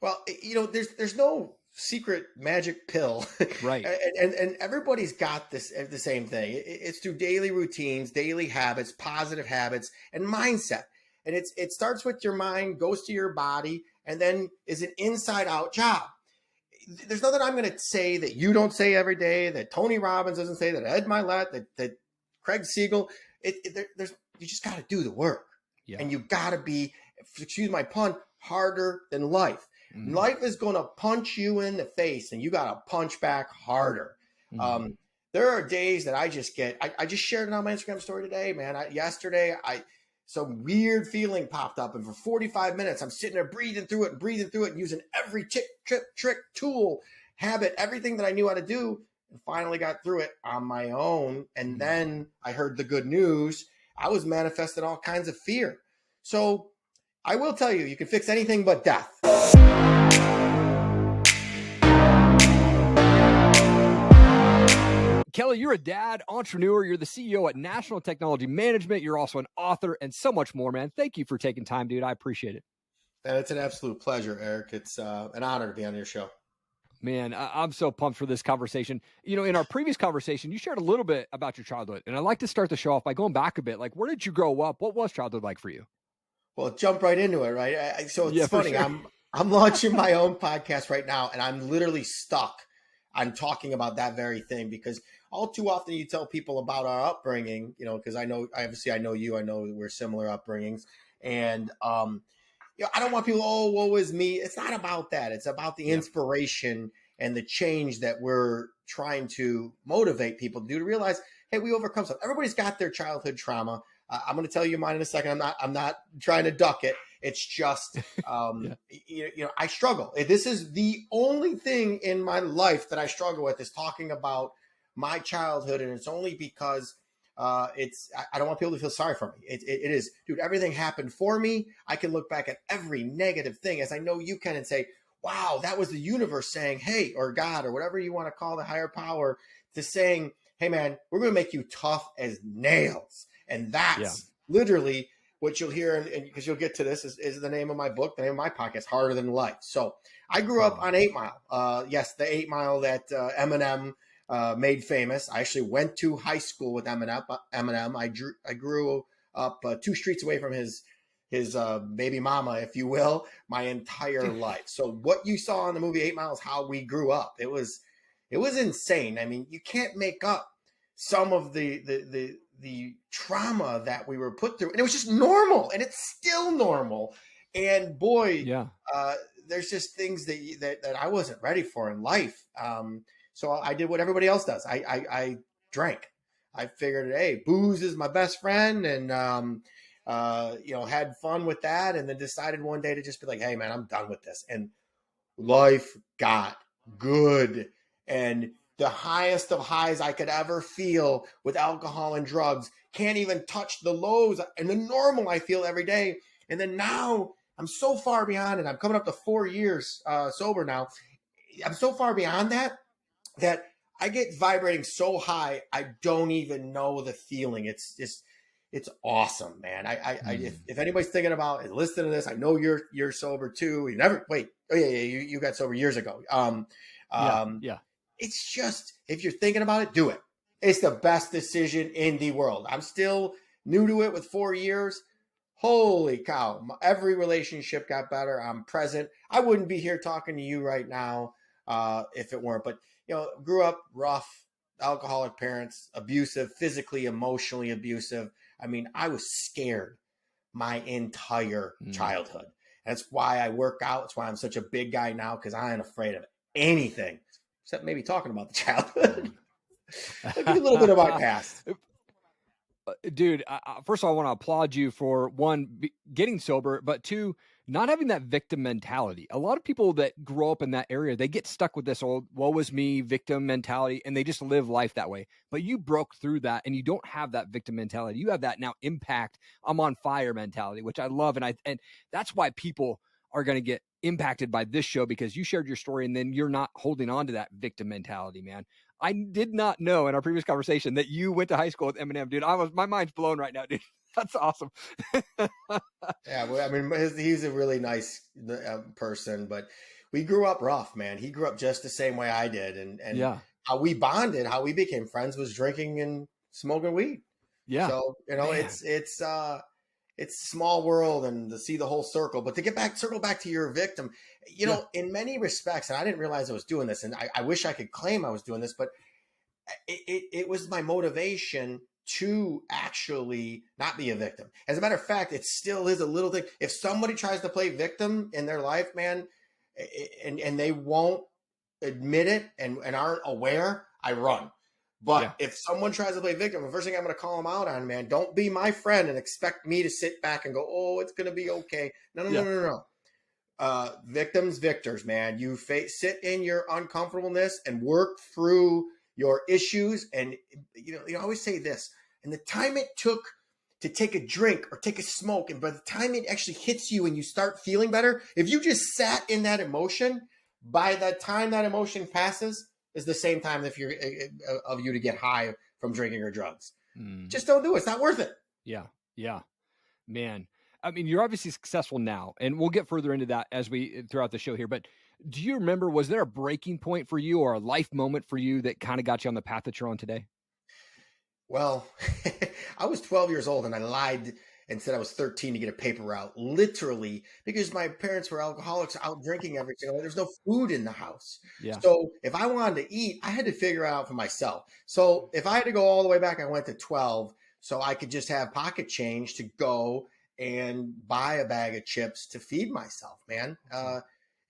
Well, there's no secret magic pill, Right. and everybody's got the same thing. It's through daily routines, daily habits, positive habits, and mindset. And it starts with your mind, goes to your body, and then is an inside out job. There's nothing I'm going to say that you don't say every day, that Tony Robbins doesn't say, that Ed Milet, that Craig Siegel. There's you just got to do the work, Yeah. and you got to be, excuse my pun, harder than life. Mm-hmm. Life is going to punch you in the face, and you got to punch back harder. Mm-hmm. There are days that I just get. I just shared it on my Instagram story today, man. Yesterday, some weird feeling popped up, and for 45 minutes, I'm sitting there breathing through it, and using every trick, tool, habit, everything that I knew how to do, and finally got through it on my own. And then I heard the good news. I was manifesting all kinds of fear. So I will tell you, you can fix anything but death. Kelly, you're a dad, entrepreneur. You're the CEO at National Technology Management. You're also an author and so much more, man. Thank you for taking time, dude. I appreciate it. And it's an absolute pleasure, Eric. It's an honor to be on your show. Man, I'm so pumped for this conversation. In our previous conversation, you shared a little bit about your childhood. And I'd like to start the show off by going back a bit. Like, where did you grow up? What was childhood like for you? Well, jump right into it, right? So it's funny. Sure. I'm launching my own podcast right now, and I'm literally stuck on talking about that very thing, because all too often you tell people about our upbringing, because I know you, I know we're similar upbringings. And, I don't want people, oh, woe is me. It's not about that. It's about the inspiration and the change that we're trying to motivate people to do, to realize, hey, we overcome stuff. Everybody's got their childhood trauma. I'm going to tell you mine in a second. I'm not trying to duck it. It's just, I struggle. This is the only thing in my life that I struggle with, is talking about my childhood. And it's only because I don't want people to feel sorry for me. It is, dude, everything happened for me. I can look back at every negative thing, as I know you can, and say, wow, that was the universe saying, hey, or God, or whatever you want to call the higher power, to saying, hey, man, we're going to make you tough as nails. And that's literally what you'll hear, and because you'll get to this, is the name of my book, the name of my podcast, Harder Than Life. So I grew up on 8 Mile. Yes, the 8 Mile that Eminem made famous. I actually went to high school with Eminem. I grew up 2 streets away from his baby mama, if you will, my entire life. So what you saw in the movie 8 Mile is how we grew up. It was insane. I mean, you can't make up some of the trauma that we were put through, and it was just normal, and it's still normal. And boy, there's just things that I wasn't ready for in life. So I did what everybody else does. I drank. I figured, hey, booze is my best friend, and had fun with that, and then decided one day to just be like, hey, man, I'm done with this. And life got good, and the highest of highs I could ever feel with alcohol and drugs can't even touch the lows and the normal I feel every day. And then now I'm so far beyond it. I'm coming up to 4 years sober now. I'm so far beyond that I get vibrating so high, I don't even know the feeling. It's awesome, man. If anybody's thinking about listening to this, I know you're sober too. You never wait. Oh yeah, you got sober years ago. It's just, if you're thinking about it, do it. It's the best decision in the world. I'm still new to it with 4 years. Holy cow. Every relationship got better. I'm present. I wouldn't be here talking to you right now if it weren't. But, grew up rough, alcoholic parents, abusive, physically, emotionally abusive. I mean, I was scared my entire childhood. That's why I work out. That's why I'm such a big guy now, because I ain't afraid of anything. Except maybe talking about the childhood. Give me a little bit of my past. Dude, first of all, I want to applaud you for, one, getting sober, but 2, not having that victim mentality. A lot of people that grow up in that area, they get stuck with this old woe is me victim mentality, and they just live life that way. But you broke through that, and you don't have that victim mentality. You have that now impact, I'm on fire mentality, which I love. And that's why people are going to get impacted by this show, because you shared your story, and then you're not holding on to that victim mentality, man. I did not know in our previous conversation that you went to high school with Eminem, dude. My mind's blown right now, dude. That's awesome. Yeah, well, I mean, he's a really nice person, but we grew up rough, man. He grew up just the same way I did, and Yeah. how we bonded, how we became friends was drinking and smoking weed. Yeah. So Man. it's a small world, and to see the whole circle. But to circle back to your victim, Yeah. in many respects, and I didn't realize I was doing this, and I wish I could claim I was doing this, but it was my motivation to actually not be a victim. As a matter of fact, it still is a little thing. If somebody tries to play victim in their life, man, and they won't admit it and aren't aware, I run. But Yeah. if someone tries to play victim, the first thing I'm going to call them out on, man, don't be my friend and expect me to sit back and go, oh, it's going to be okay. No, no, no, Yeah. no, no. Victims, victors, man. You sit in your uncomfortableness and work through your issues. And you always say this, and the time it took to take a drink or take a smoke, and by the time it actually hits you and you start feeling better, if you just sat in that emotion, by the time that emotion passes, is the same time if you're of you to get high from drinking or drugs. Just don't do it. It's not worth it. Yeah. Yeah. Man. I mean, you're obviously successful now, and we'll get further into that as we throughout the show here. But do you remember, was there a breaking point for you or a life moment for you that kind of got you on the path that you're on today? Well, I was 12 years old and I lied and said I was 13 to get a paper route, literally, because my parents were alcoholics, out drinking every single day. There's no food in the house. Yeah. So if I wanted to eat, I had to figure it out for myself. So if I had to go all the way back, I went to 12 so I could just have pocket change to go and buy a bag of chips to feed myself, man.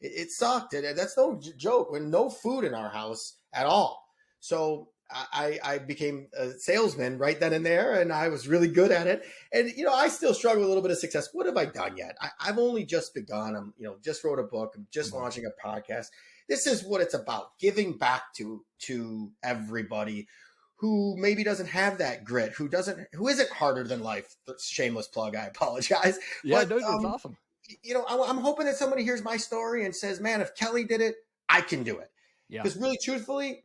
It sucked. That's no joke. When no food in our house at all. So I became a salesman right then and there, and I was really good at it. And I still struggle with a little bit of success. What have I done yet? I've only just begun. I'm just wrote a book. I'm just launching a podcast. This is what it's about: giving back to everybody who maybe doesn't have that grit, who isn't harder than life. Shameless plug. I apologize. Yeah, But no, that's awesome. I'm hoping that somebody hears my story and says, "Man, if Kelly did it, I can do it." Yeah. Because really, truthfully,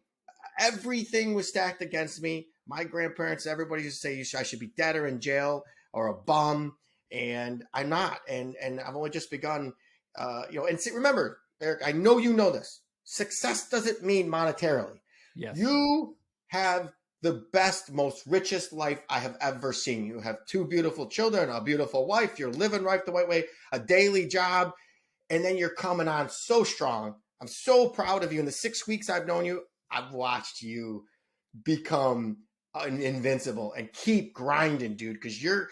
everything was stacked against me. My grandparents, everybody used to say I should be dead or in jail or a bum, and I'm not. And I've only just begun. And remember, Erik, I know you know this. Success doesn't mean monetarily. Yes. You have the best, most richest life I have ever seen. You have 2 beautiful children, a beautiful wife. You're living life the right way, a daily job, and then you're coming on so strong. I'm so proud of you. In the 6 weeks I've known you, I've watched you become invincible and keep grinding, dude, because your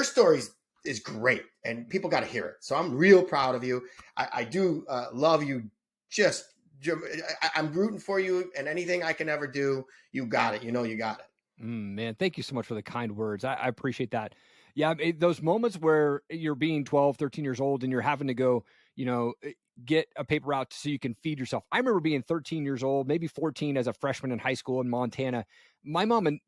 story is great and people got to hear it. So I'm real proud of you. I do love you. I'm rooting for you, and anything I can ever do, you got it. You got it. Man, thank you so much for the kind words. I appreciate that. Yeah, those moments where you're being 12, 13 years old and you're having to go, get a paper route so you can feed yourself. I remember being 13 years old, maybe 14 as a freshman in high school in Montana. My mom and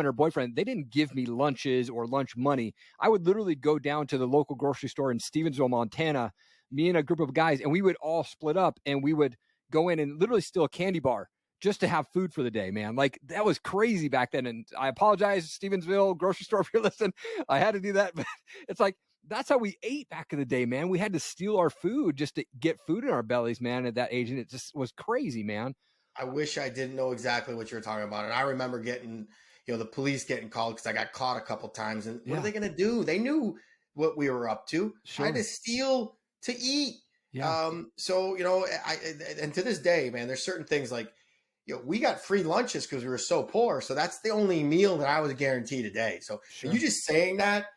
her boyfriend, they didn't give me lunches or lunch money. I would literally go down to the local grocery store in Stevensville, Montana, me and a group of guys, and we would all split up and we would go in and literally steal a candy bar just to have food for the day, man. Like, that was crazy back then. And I apologize, Stevensville grocery store, if you're listening. I had to do that, but it's like, that's how we ate back in the day, man. We had to steal our food just to get food in our bellies, man, at that age. And it just was crazy, man. I wish I didn't know exactly what you were talking about. And I remember getting, the police getting called because I got caught a couple times. And what are they going to do? They knew what we were up to. Sure. I had to steal to eat. Yeah. So, and to this day, man, there's certain things like, we got free lunches because we were so poor. So that's the only meal that I was guaranteed a day. So you just saying that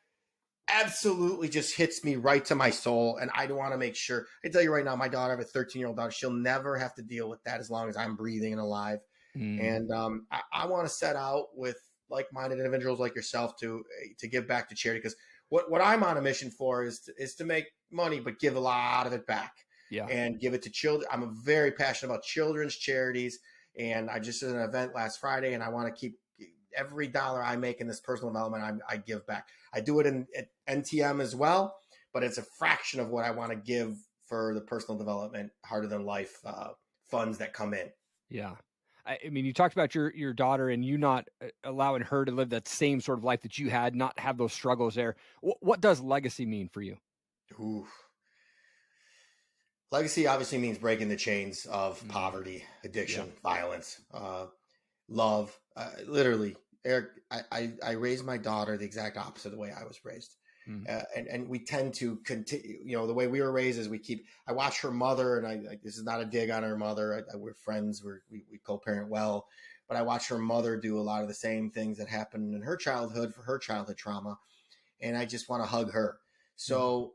absolutely just hits me right to my soul. And I want to make sure, I tell you right now, my daughter, I have a 13-year-old daughter. She'll never have to deal with that as long as I'm breathing and alive. And I want to set out with like-minded individuals like yourself to give back to charity. Because what I'm on a mission for is to make money, but give a lot of it back. Yeah. And give it to children. I'm very passionate about children's charities. And I just did an event last Friday, and I want to keep every dollar I make in this personal development, I give back. I do it at NTM as well, but it's a fraction of what I want to give for the personal development, harder than life funds that come in. Yeah. I mean, you talked about your daughter and you not allowing her to live that same sort of life that you had, not have those struggles there. What does legacy mean for you? Ooh. Legacy obviously means breaking the chains of poverty, Yeah. addiction, violence, love. Literally, Eric, I raised my daughter the exact opposite of the way I was raised. Mm. And we tend to continue, the way we were raised is I watch her mother, and this is not a dig on her mother. We're friends. We co-parent well, but I watch her mother do a lot of the same things that happened in her childhood for her childhood trauma. And I just want to hug her. So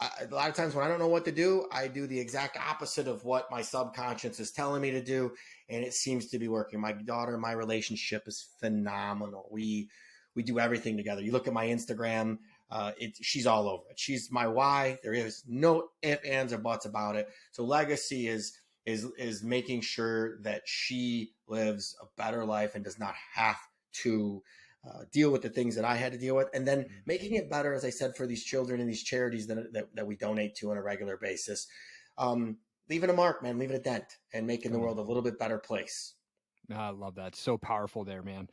a lot of times when I don't know what to do, I do the exact opposite of what my subconscious is telling me to do. And it seems to be working. My daughter and my relationship is phenomenal. We do everything together. You look at my Instagram, she's all over it. She's my why. There is no ifs, ands, or buts about it. So legacy is making sure that she lives a better life and does not have to deal with the things that I had to deal with, and then making it better, as I said, for these children and these charities that we donate to on a regular basis. Leaving a mark, man, leaving a dent, and making the world a little bit better place. I love that. So powerful there, man.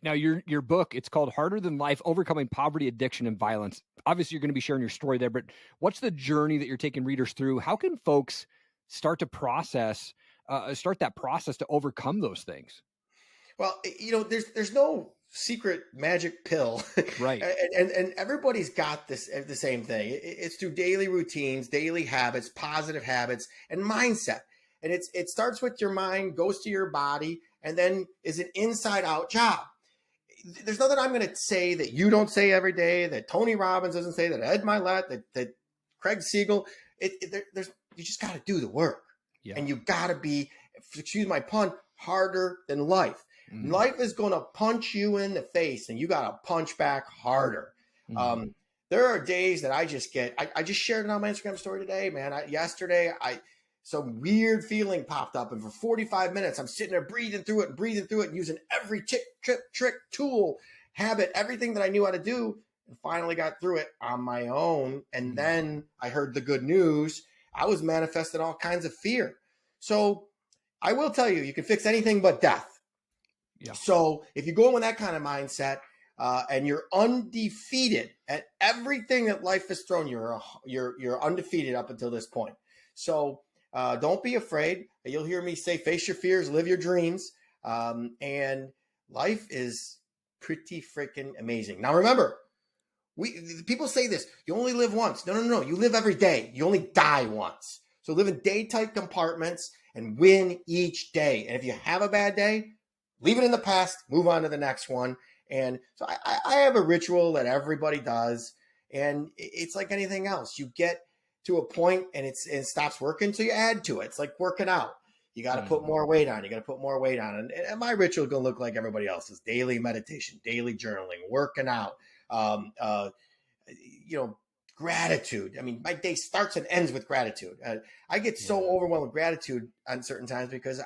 Now, your book, it's called Harder Than Life, Overcoming Poverty, Addiction, and Violence. Obviously, you're going to be sharing your story there, but what's the journey that you're taking readers through? How can folks start that process to overcome those things? Well, there's no secret magic pill, Right? and everybody's got the same thing. It's through daily routines, daily habits, positive habits, and mindset. And it starts with your mind, goes to your body, and then is an inside out job. There's nothing I'm going to say that you don't say every day, that Tony Robbins doesn't say, that Ed Milet, that Craig Siegel. You just got to do the work, and you got to be, excuse my pun, harder than life. Life is going to punch you in the face, and you got to punch back harder. There are days that I just get, I just shared it on my Instagram story today, man. Yesterday, some weird feeling popped up, and for 45 minutes, I'm sitting there breathing through it, and using every trick, tool, habit, everything that I knew how to do, and finally got through it on my own. And then I heard the good news. I was manifesting all kinds of fear. So I will tell you, you can fix anything but death. Yeah. So if you go in with that kind of mindset, and you're undefeated at everything that life has thrown you, you're undefeated up until this point. So don't be afraid. You'll hear me say, face your fears, live your dreams. And life is pretty freaking amazing. Now, remember, people say this, you only live once. No. You live every day. You only die once. So live in day-tight compartments and win each day. And if you have a bad day, leave it in the past, move on to the next one. And so I have a ritual that everybody does. And it's like anything else. You get to a point and it stops working, so you add to it. It's like working out. You got to put more weight on. And my ritual is going to look like everybody else's. Daily meditation, daily journaling, working out, gratitude. I mean, my day starts and ends with gratitude. I get so overwhelmed with gratitude on certain times because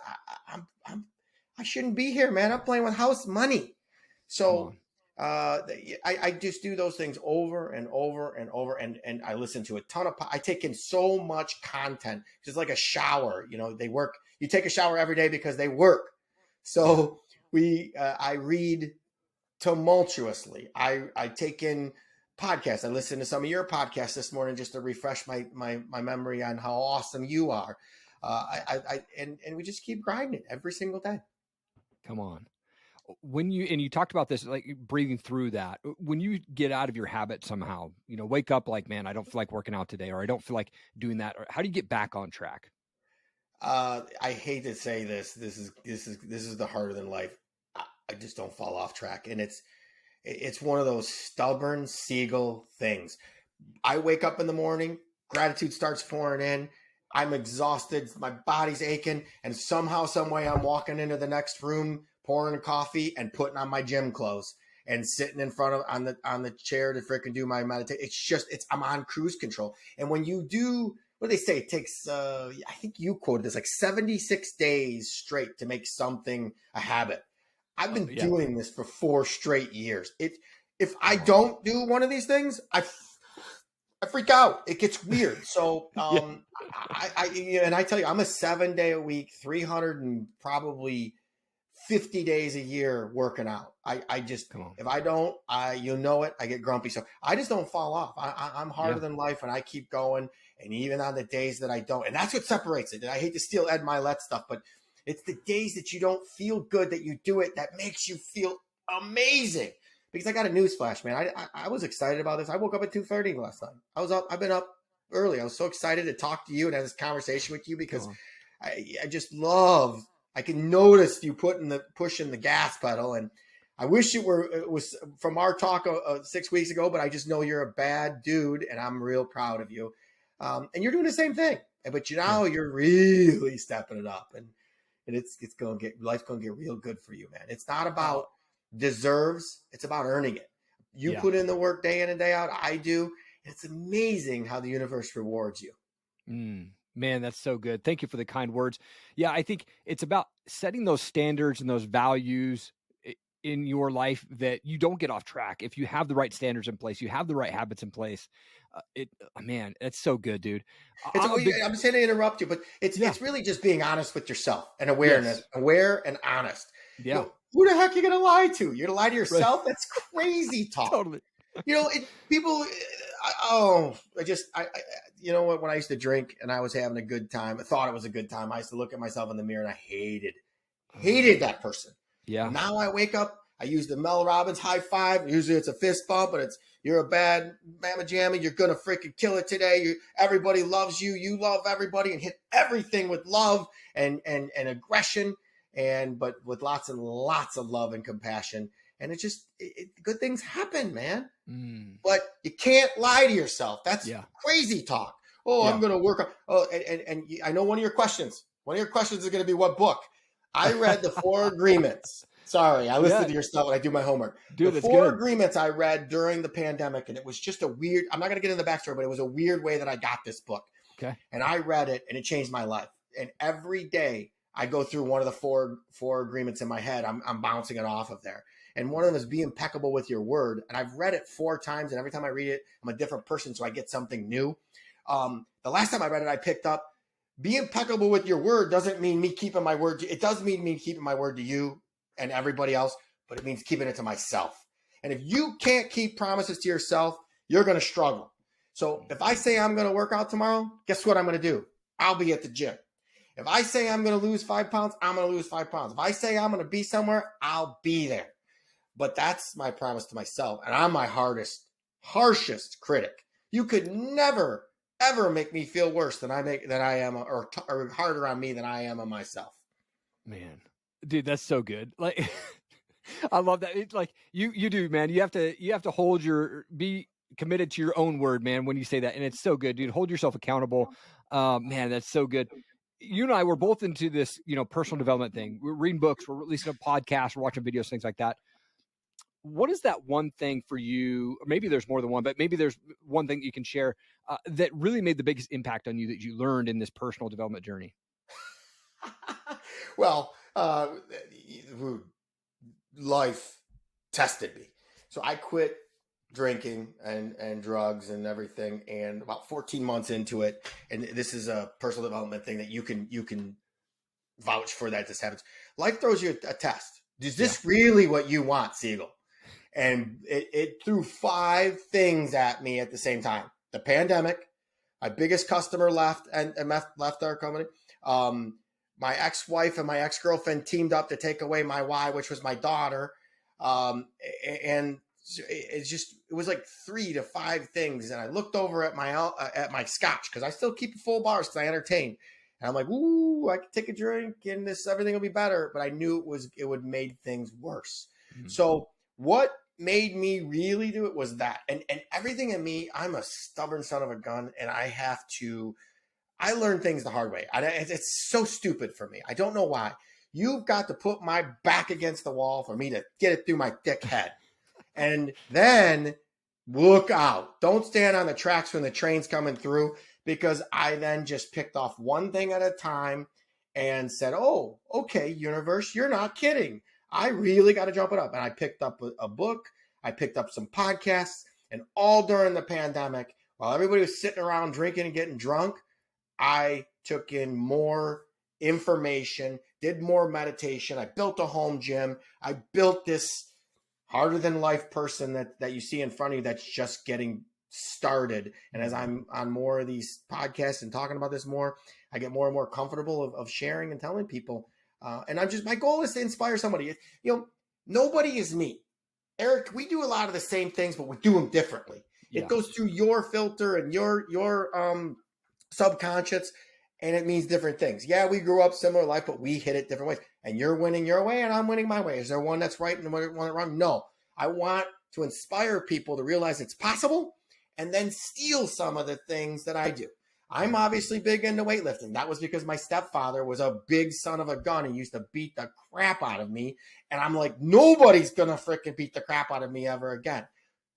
I shouldn't be here, man. I'm playing with house money. So I just do those things over and over and over. And I listen to a ton of, I take in so much content. Just like a shower, they work. You take a shower every day because they work. So I read tumultuously. I take in podcasts. I listened to some of your podcasts this morning just to refresh my memory on how awesome you are. And we just keep grinding every single day. Come on. When you talked about this, like breathing through that, when you get out of your habit somehow, wake up like, man, I don't feel like working out today, or I don't feel like doing that. Or how do you get back on track? I hate to say this. This is the harder than life. I just don't fall off track. And it's one of those stubborn Siegel things. I wake up in the morning, gratitude starts pouring in. I'm exhausted. My body's aching. And somehow, some way, I'm walking into the next room, pouring coffee and putting on my gym clothes and sitting in front of on the chair to freaking do my meditation. I'm on cruise control. And when you do, what do they say? It takes, I think you quoted this, like 76 days straight to make something a habit. I've been doing this for 4 straight years. If I don't do one of these things, I freak out. It gets weird. So, and I tell you, I'm a 7-day a week, 300 and probably 50 days a year working out. I just, Come on. if I don't, you know it, I get grumpy. So I just don't fall off. I'm harder than life, and I keep going. And even on the days that I don't, and that's what separates it. And I hate to steal Ed Milet stuff, but it's the days that you don't feel good that you do it that makes you feel amazing. Because I got a newsflash, man. I was excited about this. I woke up at 2:30 last night. I've been up early. I was so excited to talk to you and have this conversation with you because I just love. I can notice you pushing the gas pedal, and I wish it was from our talk 6 weeks ago. But I just know you're a bad dude, and I'm real proud of you. And you're doing the same thing, but you're really stepping it up, and it's gonna get life's gonna get real good for you, man. It's not about deserves; it's about earning it. You put in the work day in and day out. I do. It's amazing how the universe rewards you. Man, that's so good. Thank you for the kind words. Yeah, I think it's about setting those standards and those values in your life that you don't get off track. If you have the right standards in place, you have the right habits in place. Man, that's so good, dude. I'm saying to interrupt you, but it's really just being honest with yourself and awareness, aware and honest. Yeah. Who the heck are you going to lie to? You're going to lie to yourself? Right. That's crazy talk. Totally. People, when I used to drink and I was having a good time, I thought it was a good time. I used to look at myself in the mirror and I hated that person. Yeah. Now I wake up, I use the Mel Robbins high five. Usually it's a fist bump, but you're a bad mamma jammy. You're going to freaking kill it today. Everybody loves you. You love everybody, and hit everything with love and aggression. But with lots and lots of love and compassion. And it's just, good things happen, man. But you can't lie to yourself. That's crazy talk. I'm going to work on, and I know one of your questions is going to be what book? I read the 4 Agreements. Sorry, I listen to your stuff when I do my homework. Dude, the 4 Agreements I read during the pandemic, and it was just I'm not going to get into the backstory, but it was a weird way that I got this book. Okay. And I read it, and it changed my life. And every day, I go through one of the four agreements in my head. I'm bouncing it off of there. And one of them is be impeccable with your word. And I've read it 4 times. And every time I read it, I'm a different person. So I get something new. The last time I read it, I picked up be impeccable with your word doesn't mean me keeping my word. It does mean me keeping my word to you and everybody else, but it means keeping it to myself. And if you can't keep promises to yourself, you're going to struggle. So if I say I'm going to work out tomorrow, guess what I'm going to do? I'll be at the gym. If I say I'm going to lose 5 pounds, I'm going to lose 5 pounds. If I say I'm going to be somewhere, I'll be there. But that's my promise to myself. And I'm my harshest critic. You could never, ever make me feel worse than I am, or harder on me than I am on myself. Man, dude, that's so good. Like, I love that. It's like you do, man. You have to be committed to your own word, man, when you say that. And it's so good, dude. Hold yourself accountable. Man, that's so good. You and I were both into this, personal development thing. We're reading books, we're releasing a podcast, we're watching videos, things like that. What is that one thing for you? Or maybe there's more than one, but maybe there's one thing you can share that really made the biggest impact on you that you learned in this personal development journey? Well, life tested me. So I quit drinking and drugs and everything, and about 14 months into it, and this is a personal development thing that you can vouch for that this happens. Life throws you a test. Is this really what you want, Siegel? And it threw 5 things at me at the same time. The pandemic, my biggest customer left our company. My ex-wife and my ex-girlfriend teamed up to take away my why, which was my daughter. And it was like 3 to 5 things. And I looked over at my scotch, because I still keep full bars because I entertain. And I'm like, ooh, I can take a drink and everything will be better. But I knew it would make things worse. Mm-hmm. So what made me really do it was that. And everything in me, I'm a stubborn son of a gun, and I learned things the hard way. It's so stupid for me. I don't know why. You've got to put my back against the wall for me to get it through my thick head. And then look out. Don't stand on the tracks when the train's coming through, because I then just picked off one thing at a time and said, oh, okay, universe, you're not kidding. I really got to jump it up. And I picked up a book. I picked up some podcasts. And all during the pandemic, while everybody was sitting around drinking and getting drunk, I took in more information, did more meditation. I built a home gym. I built this harder than life person that you see in front of you that's just getting started. And as I'm on more of these podcasts and talking about this more, I get more and more comfortable of sharing and telling people. And my goal is to inspire somebody. Nobody is me. Erik, we do a lot of the same things, but we do them differently. Yeah. It goes through your filter and your subconscious, and it means different things. Yeah, we grew up similar life, but we hit it different ways. And you're winning your way, and I'm winning my way. Is there one that's right and one that's wrong? No. I want to inspire people to realize it's possible and then steal some of the things that I do. I'm obviously big into weightlifting. That was because my stepfather was a big son of a gun and used to beat the crap out of me. And I'm like, nobody's going to freaking beat the crap out of me ever again.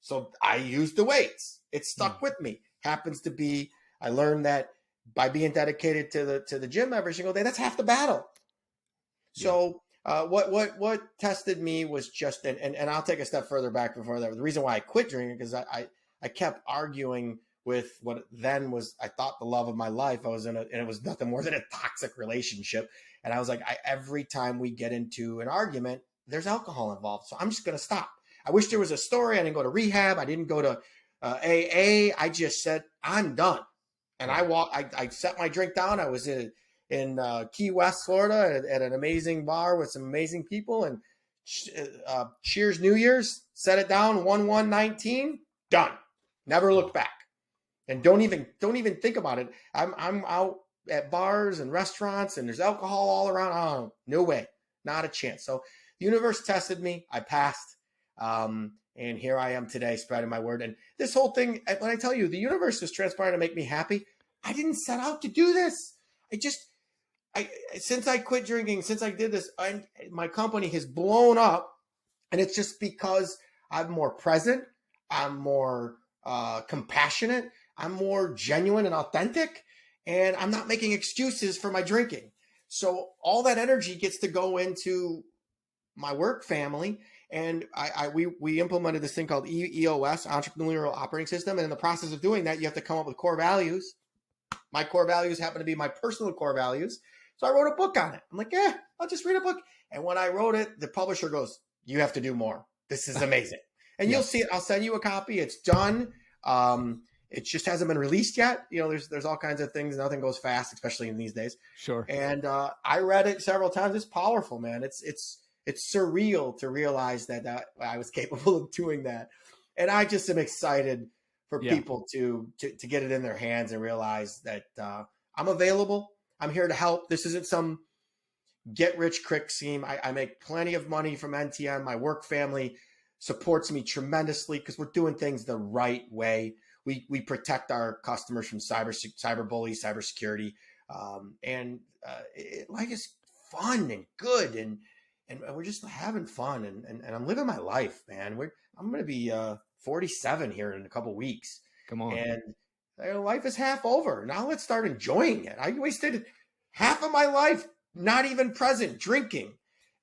So I used the weights. It stuck with me. Happens to be, I learned that by being dedicated to the gym every single day, that's half the battle. So what tested me was just, and I'll take a step further back before that. The reason why I quit drinking, because I kept arguing with what then was, I thought, the love of my life. I was and it was nothing more than a toxic relationship. And I was like, every time we get into an argument, there's alcohol involved. So I'm just going to stop. I wish there was a story. I didn't go to rehab. I didn't go to AA. I just said, I'm done. And I set my drink down. I was in Key West, Florida at an amazing bar with some amazing people, and cheers New Year's, set it down, 1/1/19, done. Never looked back. And don't even think about it. I'm out at bars and restaurants and there's alcohol all around. Oh, no way. Not a chance. So the universe tested me. I passed. And here I am today spreading my word. And this whole thing, when I tell you the universe is transpiring to make me happy, I didn't set out to do this. Since I quit drinking, since I did this, my company has blown up. And it's just because I'm more present. I'm more compassionate. I'm more genuine and authentic, and I'm not making excuses for my drinking. So all that energy gets to go into my work family. And we implemented this thing called EOS, Entrepreneurial Operating System. And in the process of doing that, you have to come up with core values. My core values happen to be my personal core values. So I wrote a book on it. I'm like, I'll just read a book. And when I wrote it, the publisher goes, you have to do more. This is amazing. And you'll see it. I'll send you a copy. It's done. It just hasn't been released yet. There's all kinds of things. Nothing goes fast, especially in these days. Sure. And I read it several times. It's powerful, man. It's surreal to realize that I was capable of doing that. And I just am excited for people to get it in their hands and realize that I'm available. I'm here to help. This isn't some get rich quick scheme. I make plenty of money from NTM. My work family supports me tremendously because we're doing things the right way. We protect our customers from cyberbully, cybersecurity, and life is fun and good, and we're just having fun, and I'm living my life, man. I'm going to be 47 here in a couple weeks. Come on, and life is half over. Now let's start enjoying it. I wasted half of my life not even present, drinking,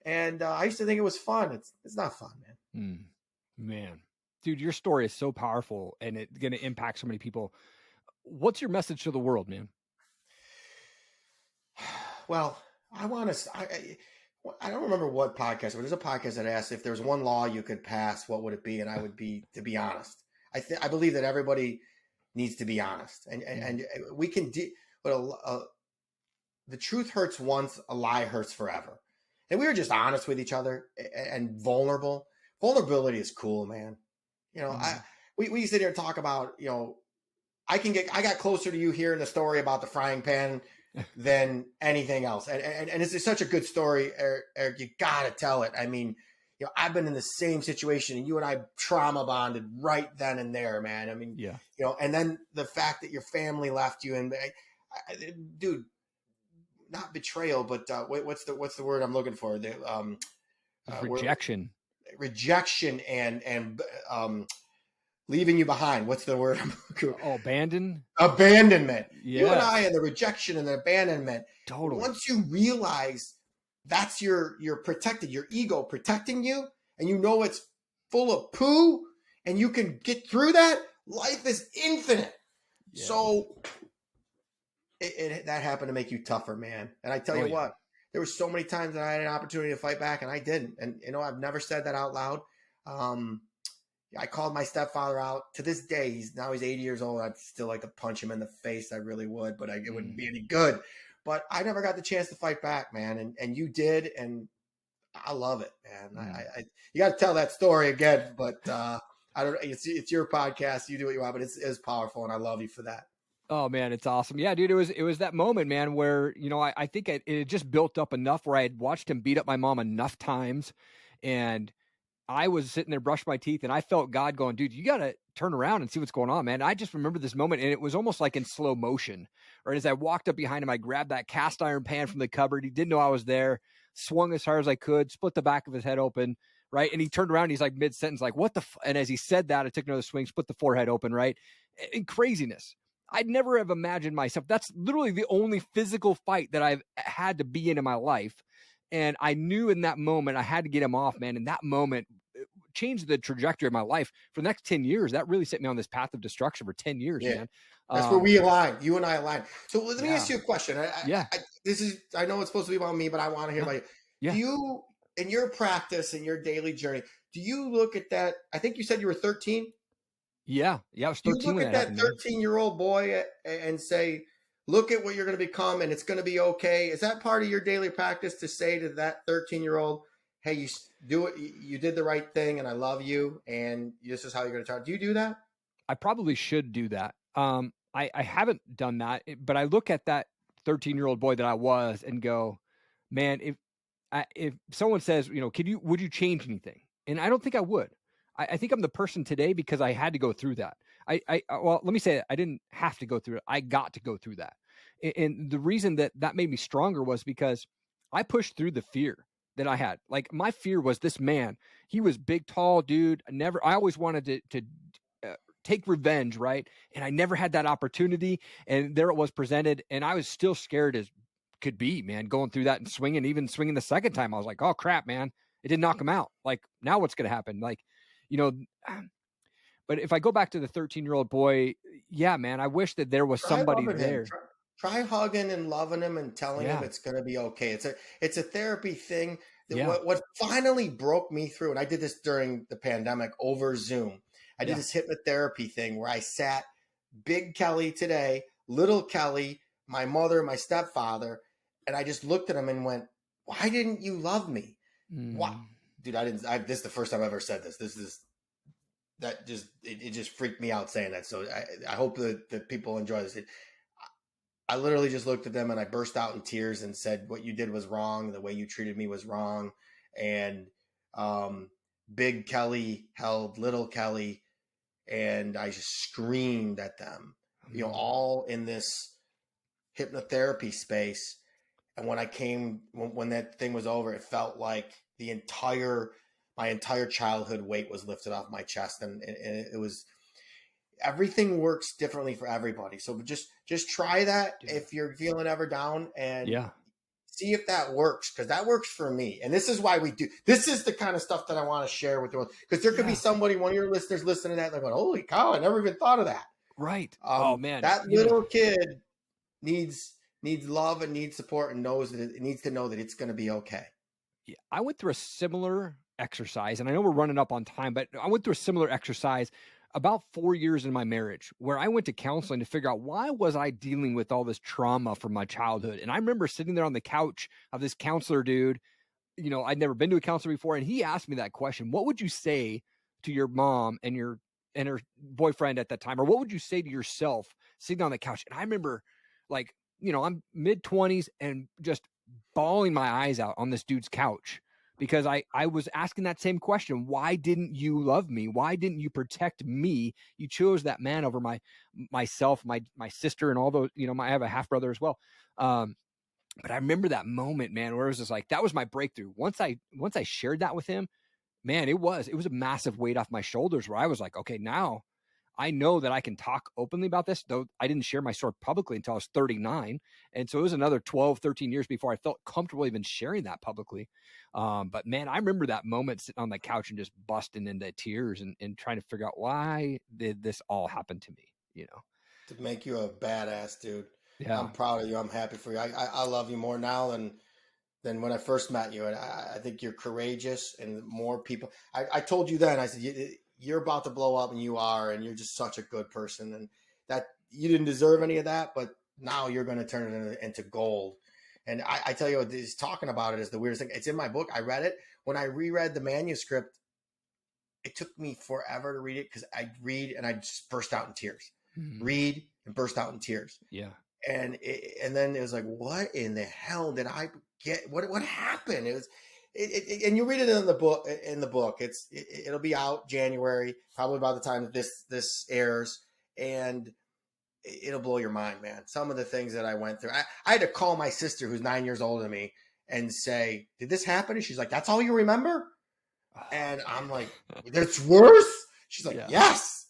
and I used to think it was fun. It's not fun, man. Man. Dude, your story is so powerful and it's going to impact so many people. What's your message to the world, man? Well, I don't remember what podcast, but there's a podcast that asked if there's one law you could pass, what would it be? And I would be, to be honest. I believe that everybody needs to be honest, and we can but the truth hurts once, a lie hurts forever. And we were just honest with each other and vulnerable. Vulnerability is cool, man. We sit here and talk about, I got closer to you hearing the story about the frying pan than anything else. And it's such a good story, Erik, you got to tell it. I mean, I've been in the same situation, and you and I trauma bonded right then and there, man. I mean, and then the fact that your family left you, and dude, not betrayal, but what's the word I'm looking for? Rejection. Rejection and leaving you behind. What's the word? Abandonment. Yeah. You and I, and the rejection and the abandonment. Totally. Once you realize that's your protected, your ego protecting you, and it's full of poo, and you can get through that, life is infinite. Yeah. So that happened to make you tougher, man. And I tell Oh you yeah. what, there were so many times that I had an opportunity to fight back and I didn't. And I've never said that out loud. Um, I called my stepfather out. To this day, he's 80 years old. I'd still like to punch him in the face. I really would, but it wouldn't be any good. But I never got the chance to fight back, man. And you did, and I love it, man. You got to tell that story again, but I don't. It's your podcast. You do what you want, but it's powerful, and I love you for that. Oh man, it's awesome. Yeah, dude, it was that moment, man, where, I think it had just built up enough where I had watched him beat up my mom enough times, and I was sitting there brushing my teeth, and I felt God going, dude, you got to turn around and see what's going on, man. I just remember this moment, and it was almost like in slow motion. Right as I walked up behind him, I grabbed that cast iron pan from the cupboard. He didn't know I was there, swung as hard as I could, split the back of his head open, right? And he turned around, he's like mid-sentence, like, what the and as he said that, I took another swing, split the forehead open, right? And craziness. I'd never have imagined myself. That's literally the only physical fight that I've had to be in my life. And I knew in that moment I had to get him off, man. And that moment changed the trajectory of my life for the next 10 years. That really set me on this path of destruction for 10 years, man. That's where we align. You and I align. So let me ask you a question. I know it's supposed to be about me, but I want to hear about you. Yeah. Do you, in your practice, in your daily journey, do you look at that? I think you said you were 13. Yeah. I was 13. Do you look at that 13-year-old boy and say, look at what you're going to become and it's going to be okay? Is that part of your daily practice to say to that 13-year-old, hey, you do it, you did the right thing and I love you and this is how you're going to talk? Do you do that? I probably should do that. I haven't done that, but I look at that 13-year-old boy that I was and go, man, if someone says, would you change anything? And I don't think I would. I think I'm the person today because I had to go through that. Well, let me say it. I didn't have to go through it. I got to go through that. And the reason that made me stronger was because I pushed through the fear that I had. Like my fear was this man. He was big, tall dude. I always wanted to take revenge, right? And I never had that opportunity. And there it was presented. And I was still scared as could be, man, going through that and even swinging the second time. I was like, oh crap, man. It didn't knock him out. Like now what's going to happen? Like, but if I go back to the 13-year-old boy, yeah, man, I wish that there was somebody there. Try hugging and loving him and telling him it's going to be okay. It's a therapy thing. What finally broke me through, and I did this during the pandemic over Zoom. I did this hypnotherapy thing where I sat Big Kelly today, Little Kelly, my mother, my stepfather, and I just looked at him and went, why didn't you love me? Why? Dude, this is the first time I've ever said this. It just freaked me out saying that. So I hope that people enjoy this. I literally just looked at them and I burst out in tears and said, what you did was wrong. The way you treated me was wrong. And Big Kelly held Little Kelly and I just screamed at them, all in this hypnotherapy space. And when that thing was over, it felt like my entire childhood weight was lifted off my chest. And it was, everything works differently for everybody. So just try that if you're feeling ever down and see if that works. Cause that works for me. And this is why we do, this is the kind of stuff that I want to share with you. Cause there could be somebody, one of your listeners listening to that, and they're going, holy cow, I never even thought of that. Right. Oh man. That little kid needs love and needs support and knows that it needs to know that it's going to be okay. Yeah, I went through a similar exercise, and I know we're running up on time, but I went through a similar exercise about 4 years in my marriage where I went to counseling to figure out why was I dealing with all this trauma from my childhood. And I remember sitting there on the couch of this counselor dude, I'd never been to a counselor before. And he asked me that question, what would you say to your mom and her boyfriend at that time? Or what would you say to yourself sitting on the couch? And I remember like, I'm mid-20s and just bawling my eyes out on this dude's couch because I was asking that same question. Why didn't you love me? Why didn't you protect me? You chose that man over myself, my sister, and all those, I have a half brother as well. But I remember that moment, man, where it was just like, that was my breakthrough. Once I shared that with him, man, it was a massive weight off my shoulders where I was like, okay, now I know that I can talk openly about this, though I didn't share my story publicly until I was 39. And so it was another 12, 13 years before I felt comfortable even sharing that publicly. But man, I remember that moment sitting on the couch and just busting into tears and trying to figure out why did this all happen to me, To make you a badass, dude. Yeah. I'm proud of you. I'm happy for you. I love you more now than when I first met you. And I think you're courageous, and more people. I told you then, I said, you're about to blow up, and you are, and you're just such a good person. And that you didn't deserve any of that, but now you're going to turn it into gold. And I tell you, is talking about it is the weirdest thing. It's in my book. I read it. When I reread the manuscript, it took me forever to read it because I'd read and I'd just burst out in tears. Read and burst out in tears. Yeah. And then it was like, what in the hell did I get? What happened? It was, and you read it in the book. It'll be out January, probably by the time that this airs, and it'll blow your mind, man. Some of the things that I went through. I had to call my sister, who's 9 years older than me, and say, "Did this happen?" And she's like, "That's all you remember?" And I'm like, "That's worse." She's like, "Yes,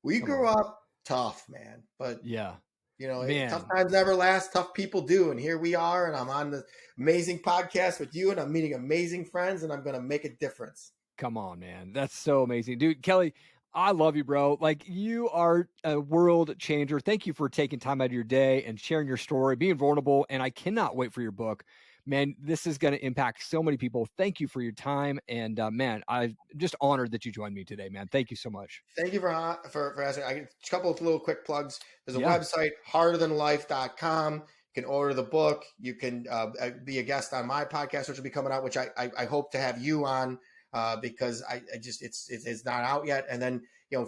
we grew up tough, man, but yeah." Tough times never last. Tough people do. And here we are. And I'm on the amazing podcast with you. And I'm meeting amazing friends. And I'm going to make a difference. Come on, man. That's so amazing. Dude, Kelly, I love you, bro. Like, you are a world changer. Thank you for taking time out of your day and sharing your story, being vulnerable. And I cannot wait for your book. Man, this is going to impact so many people. Thank you for your time. And man, I'm just honored that you joined me today, man. Thank you so much. Thank you for asking. A couple of little quick plugs. There's a website, harderthanlife.com. You can order the book. You can be a guest on my podcast, which will be coming out, which I hope to have you on because it's not out yet. And then,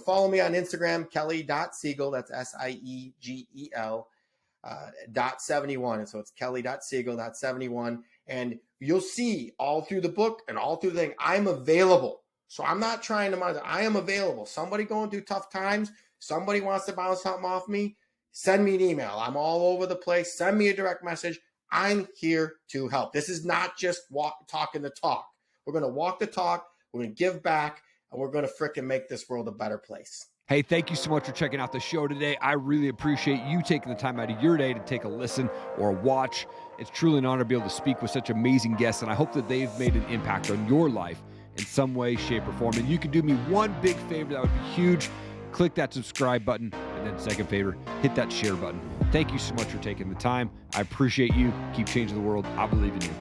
follow me on Instagram, kelly.siegel. That's SIEGEL. .71, and so it's kelly.siegel.71, and you'll see all through the book and all through the thing, I'm available. So I'm not trying to monitor. I am available. Somebody going through tough times, somebody wants to bounce something off me, send me an email. I'm all over the place. Send me a direct message. I'm here to help. This is not just talking the talk. We're going to walk the talk. We're going to give back, and we're going to frickin' make this world a better place. Hey, thank you so much for checking out the show today. I really appreciate you taking the time out of your day to take a listen or a watch. It's truly an honor to be able to speak with such amazing guests, and I hope that they've made an impact on your life in some way, shape, or form. And you can do me one big favor that would be huge. Click that subscribe button, and then second favor, hit that share button. Thank you so much for taking the time. I appreciate you. Keep changing the world. I believe in you.